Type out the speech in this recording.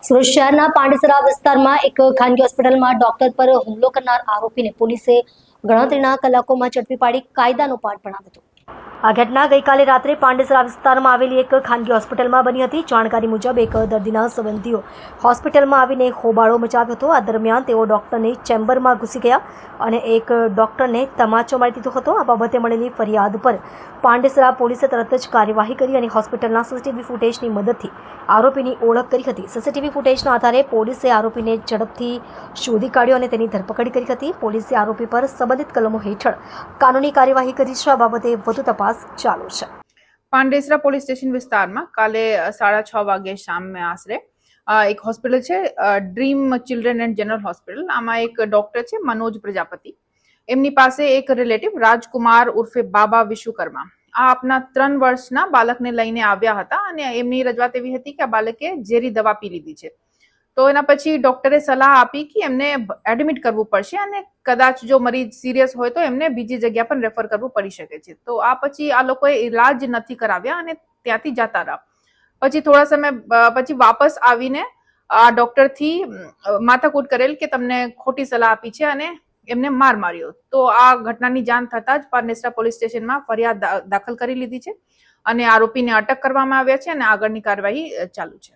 સુરત શહેરના પાંડેસરા વિસ્તારમાં એક ખાનગી હોસ્પિટલમાં ડોક્ટર પર હુમલો કરનાર આરોપીને પોલીસે ગણતરીના કલાકોમાં ઝડપી પાડી કાયદાનો પાઠ ભણાવ્યો હતો। આ ઘટના ગઈકાલે રાત્રે પાંડેસરા વિસ્તારમાં આવેલી એક ખાનગી હોસ્પિટલમાં બની હતી। જાણકારી મુજબ એક દર્દીના સંબંધીઓ હોસ્પિટલમાં આવીને હોબાળો મચાવ્યો હતો। આ દરમિયાન તેઓ ડોક્ટરની ચેમ્બરમાં ઘૂસી ગયા અને એક ડોક્ટરને તમાચો મારી દીધો હતો। આ બાબતે મળેલી ફરિયાદ પર પાંડેસરા પોલીસે તરત જ કાર્યવાહી કરી અને હોસ્પિટલના સીસીટીવી ફૂટેજની મદદથી આરોપીની ઓળખ કરી હતી। સીસીટીવી ફૂટેજના આધારે પોલીસે આરોપીને ઝડપથી શોધી કાઢ્યો અને તેની ધરપકડ કરી હતી। પોલીસે આરોપી પર સંબંધિત કલમો હેઠળ કાનૂની કાર્યવાહી કરી છે। આ બાબતે વધુ તપાસ ચાલુ છે। પાંડેસરા પોલીસ સ્ટેશન વિસ્તારમાં કાલે 6:30 વાગે સામે આશરે એક હોસ્પિટલ છે dream children and general hospital. આમાં એક ડોક્ટર છે મનોજ પ્રજાપતિ, એમની પાસે એક રિલેટિવ રાજકુમાર ઉર્ફે બાબા વિશ્વકર્મા આ આપના 3 વર્ષના બાળકને લઈને આવ્યા હતા અને એમની રજૂઆત એવી હતી કે આ બાળકે ઝેરી દવા પી લીધી છે। તો એના પછી ડોક્ટરે સલાહ આપી કે એમને એડમિટ કરવું પડશે અને કદાચ જો મરીજ સિરિયસ હોય તો એમને બીજી જગ્યા પર રેફર કરવું પડી શકે છે। તો આ પછી આ લોકોએ ઇલાજ નથી કરાવ્યા અને ત્યાંથી જતા રહ્યા। પછી થોડા સમય પછી વાપસ આવીને આ ડોક્ટરથી માથાકૂટ કરેલ કે તમને ખોટી સલાહ આપી છે અને એમને માર માર્યો। તો આ ઘટનાની જાણ થતાં જ પાંડેસરા પોલીસ સ્ટેશનમાં ફરિયાદ દાખલ કરી લીધી છે અને આરોપીને અટક કરવામાં આવ્યા છે અને આગળની કાર્યવાહી ચાલુ છે।